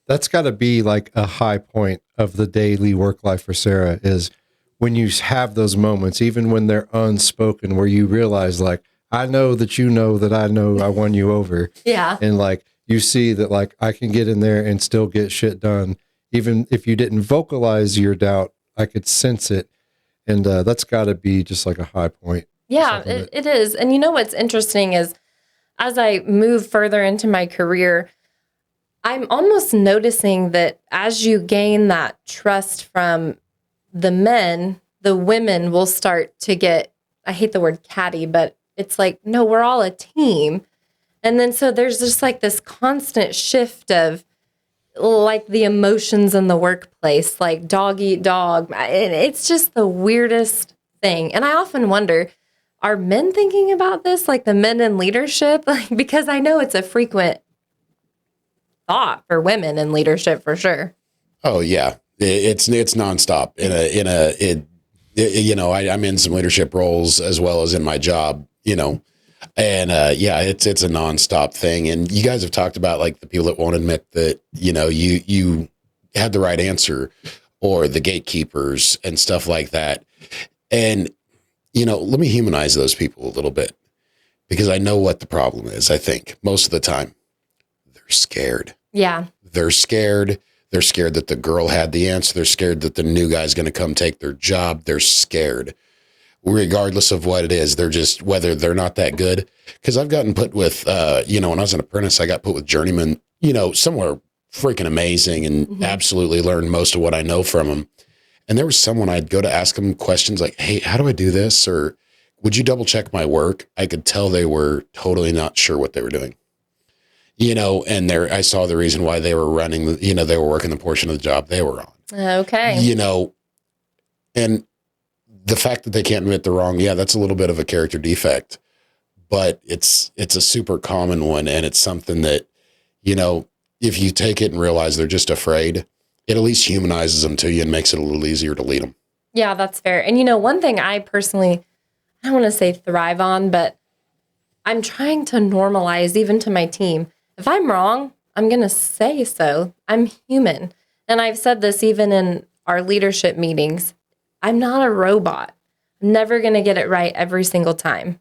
That's got to be like a high point of the daily work life for Sarah, is when you have those moments, even when they're unspoken, where you realize like, I know that I won you over. Yeah. And like, you see that like, I can get in there and still get shit done. Even if you didn't vocalize your doubt, I could sense it. And that's got to be just like a high point. Yeah, it is. And you know what's interesting is as I move further into my career, I'm almost noticing that as you gain that trust from the men, the women will start to get, I hate the word catty, but it's like, no, we're all a team. And then so there's just like this constant shift of like the emotions in the workplace, like dog eat dog. It's just the weirdest thing. And I often wonder, are men thinking about this? Like the men in leadership? Like, because I know it's a frequent thought for women in leadership for sure. Oh yeah. It's nonstop I'm in some leadership roles as well as in my job, and it's a nonstop thing. And you guys have talked about like the people that won't admit that, you had the right answer, or the gatekeepers and stuff like that. And, let me humanize those people a little bit, because I know what the problem is. I think most of the time they're scared. Yeah. They're scared. They're scared that the girl had the answer. They're scared that the new guy's going to come take their job. They're scared. Regardless of what it is, they're just, whether they're not that good. Because I've gotten put with, when I was an apprentice, I got put with journeymen, somewhere freaking amazing, and absolutely learned most of what I know from them. And there was someone I'd go to ask them questions like, hey, how do I do this? Or would you double check my work? I could tell they were totally not sure what they were doing. And I saw the reason why they were running, they were working the portion of the job they were on. Okay. And the fact that they can't admit they're wrong, that's a little bit of a character defect, but it's a super common one. And it's something that, if you take it and realize they're just afraid, it at least humanizes them to you and makes it a little easier to lead them. Yeah, that's fair. And one thing I personally, I don't want to say thrive on, but I'm trying to normalize even to my team. If I'm wrong, I'm going to say so. I'm human. And I've said this even in our leadership meetings. I'm not a robot. I'm never going to get it right every single time.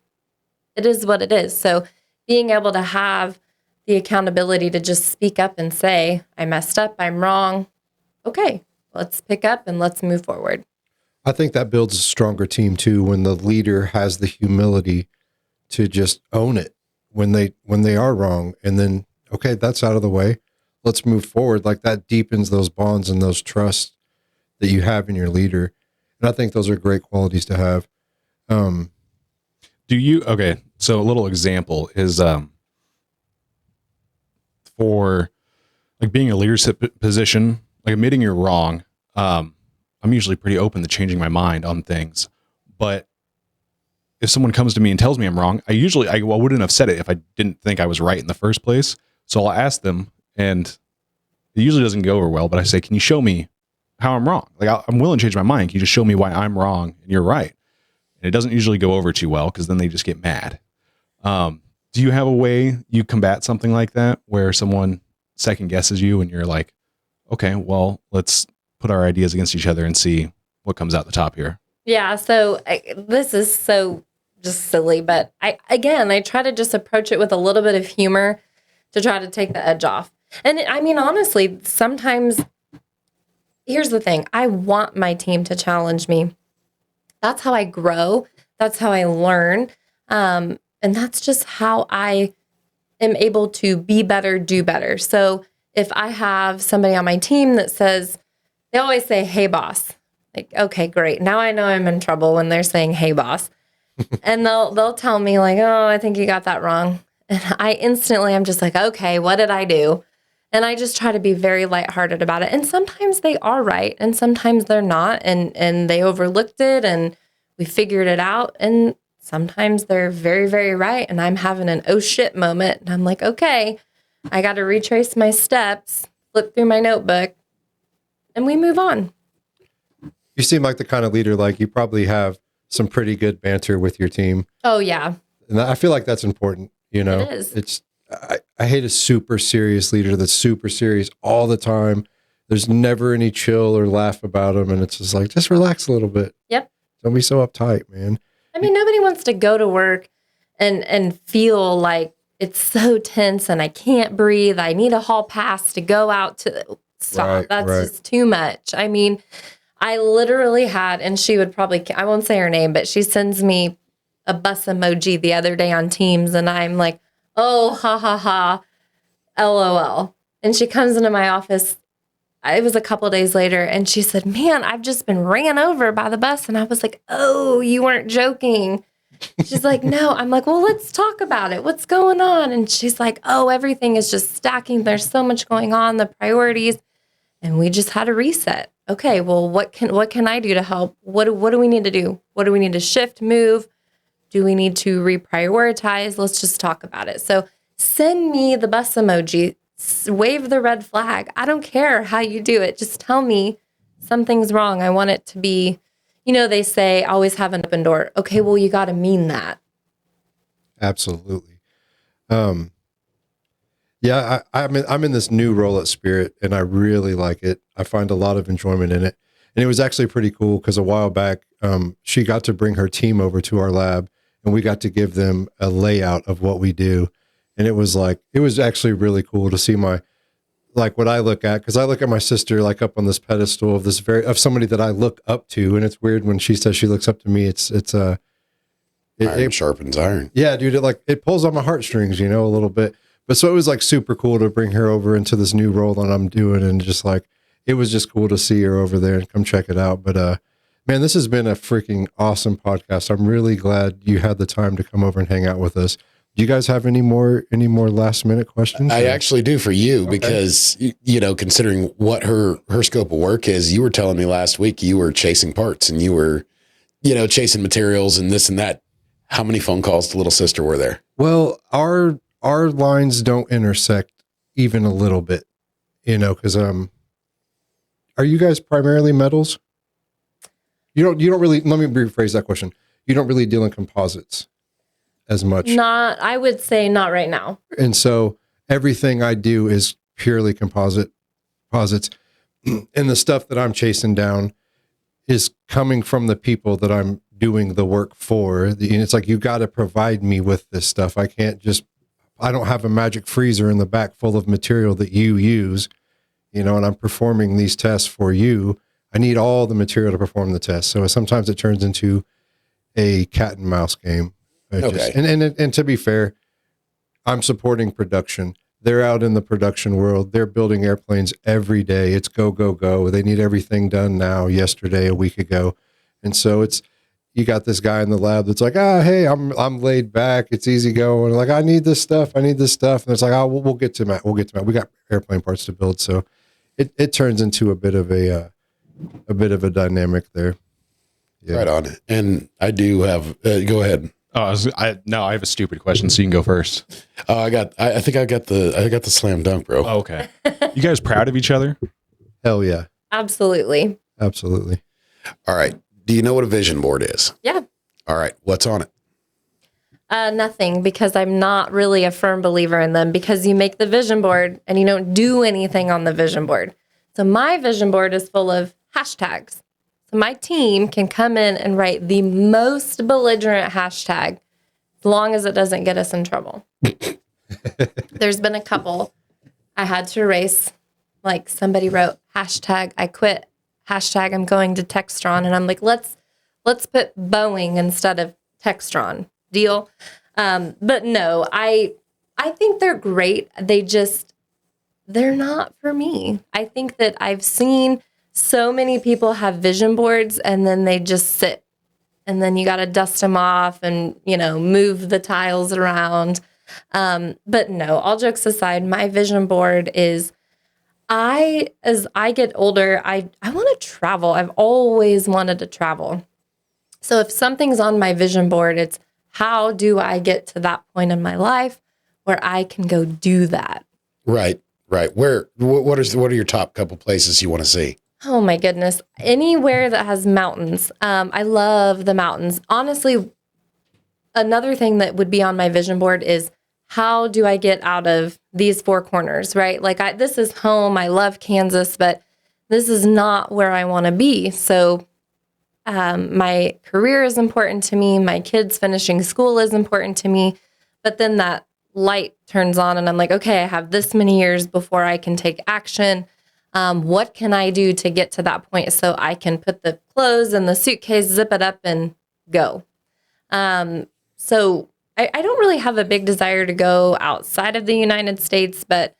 It is what it is. So being able to have the accountability to just speak up and say, I messed up, I'm wrong. Okay, let's pick up and let's move forward. I think that builds a stronger team too, when the leader has the humility to just own it when they are wrong, and then, okay, that's out of the way. Let's move forward. Like that deepens those bonds and those trusts that you have in your leader. And I think those are great qualities to have. So a little example is, for like being a leadership position, like admitting you're wrong. I'm usually pretty open to changing my mind on things, but if someone comes to me and tells me I'm wrong, I wouldn't have said it if I didn't think I was right in the first place. So I'll ask them, and it usually doesn't go over well, but I say, can you show me how I'm wrong? Like I'm willing to change my mind. Can you just show me why I'm wrong and you're right? And it doesn't usually go over too well, because then they just get mad. Do you have a way you combat something like that, where someone second guesses you and you're like, okay, well, let's put our ideas against each other and see what comes out the top here. Yeah. So this is so just silly, but I try to just approach it with a little bit of humor to try to take the edge off. And I mean, honestly, sometimes here's the thing. I want my team to challenge me. That's how I grow. That's how I learn. And that's just how I am able to be better, do better. So if I have somebody on my team that says, they always say, "Hey, boss." Like, okay, great. Now I know I'm in trouble when they're saying, "Hey, boss." And they'll tell me like, "Oh, I think you got that wrong." And I'm just like, "Okay, what did I do?" And I just try to be very lighthearted about it. And sometimes they are right and sometimes they're not. And they overlooked it and we figured it out. And sometimes they're very, very right. And I'm having an oh shit moment. And I'm like, okay, I got to retrace my steps, flip through my notebook, and we move on. You seem like the kind of leader, like you probably have some pretty good banter with your team. Oh, yeah. And I feel like that's important. You know, It is. I hate a super serious leader that's super serious all the time. There's never any chill or laugh about them. And it's just like, just relax a little bit. Yep. Don't be so uptight, man. I mean, nobody wants to go to work and feel like it's so tense and I can't breathe. I need a hall pass to go out to stop. Right, That's right. just too much. I mean, I literally had, and she would probably, I won't say her name, but she sends me a bus emoji the other day on Teams. And I'm like, oh, ha, ha, ha, LOL. And she comes into my office. It was a couple of days later. And she said, "Man, I've just been ran over by the bus." And I was like, "Oh, you weren't joking." She's like, "No." I'm like, "Well, let's talk about it. What's going on?" And she's like, "Oh, everything is just stacking. There's so much going on, the priorities." And we just had a reset. Okay, well, what can I do to help? What do we need to do? What do we need to shift, move? Do we need to reprioritize? Let's just talk about it. So send me the bus emoji, wave the red flag. I don't care how you do it. Just tell me something's wrong. I want it to be, they say always have an open door. Okay, well, you got to mean that. Absolutely. Yeah, I'm in this new role at Spirit and I really like it. I find a lot of enjoyment in it. And it was actually pretty cool because a while back, she got to bring her team over to our lab and we got to give them a layout of what we do. And it was actually really cool to see what I look at, because I look at my sister like up on this pedestal of somebody that I look up to. And it's weird when she says she looks up to me. Iron sharpens iron. Yeah, dude, it pulls on my heartstrings, a little bit. But so it was like super cool to bring her over into this new role that I'm doing. And just like, it was just cool to see her over there and come check it out. But, man, this has been a freaking awesome podcast. I'm really glad you had the time to come over and hang out with us. Do you guys have any more last minute questions? I actually do for you, because, considering what her scope of work is, you were telling me last week you were chasing parts and you were, chasing materials and this and that. How many phone calls to little sister were there? Well, our lines don't intersect even a little bit, because are you guys primarily metals? You don't really, let me rephrase that question. You don't really deal in composites as much. I would say not right now. And so everything I do is purely composites. And the stuff that I'm chasing down is coming from the people that I'm doing the work for. And it's like, you got to provide me with this stuff. I don't have a magic freezer in the back full of material that you use, and I'm performing these tests for you. I need all the material to perform the test. So sometimes it turns into a cat and mouse game. Okay. And to be fair, I'm supporting production. They're out in the production world. They're building airplanes every day. It's go, go, go. They need everything done now, yesterday, a week ago. And so you got this guy in the lab that's like, hey, I'm laid back. It's easy going. Like, I need this stuff. And it's like, we'll get to that. We got airplane parts to build. So it turns into a bit of a dynamic there. Yeah. Right on. And I do have, go ahead. I have a stupid question, so you can go first. I think I got the slam dunk, bro. Oh, okay. You guys proud of each other? Hell yeah. Absolutely. Absolutely. All right. Do you know what a vision board is? Yeah. All right. What's on it? Nothing, because I'm not really a firm believer in them, because you make the vision board and you don't do anything on the vision board. So my vision board is full of hashtags. So my team can come in and write the most belligerent hashtag as long as it doesn't get us in trouble. There's been a couple I had to erase. Like somebody wrote hashtag I quit, hashtag I'm going to Textron. And I'm like, let's put Boeing instead of Textron. Deal? But no, I think they're great. They're not for me. I think that I've seen so many people have vision boards and then they just sit and then you got to dust them off and, move the tiles around. But no, all jokes aside, my vision board is as I get older, I want to travel. I've always wanted to travel. So if something's on my vision board, it's how do I get to that point in my life where I can go do that? Right. What are your top couple places you want to see? Oh my goodness. Anywhere that has mountains. I love the mountains. Honestly, another thing that would be on my vision board is how do I get out of these four corners, right? Like this is home. I love Kansas, but this is not where I want to be. So my career is important to me. My kids finishing school is important to me. But then that light turns on and I'm like, okay, I have this many years before I can take action. What can I do to get to that point so I can put the clothes in the suitcase, zip it up and go? So I don't really have a big desire to go outside of the United States, but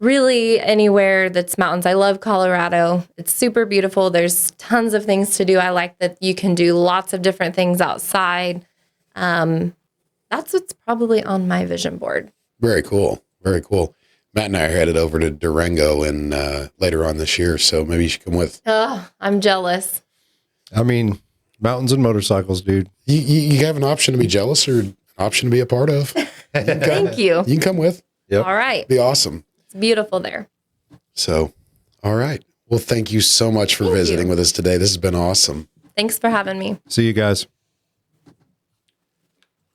really anywhere that's mountains. I love Colorado. It's super beautiful. There's tons of things to do. I like that you can do lots of different things outside. That's what's probably on my vision board. Very cool. Very cool. Matt and I are headed over to Durango and later on this year, so maybe you should come with. Oh, I'm jealous. I mean, mountains and motorcycles, dude. You have an option to be jealous or an option to be a part of. Thank you. You can come with. Yep. All right. Be awesome. It's beautiful there. So, all right. Well, thank you so much for visiting with us today. This has been awesome. Thanks for having me. See you guys.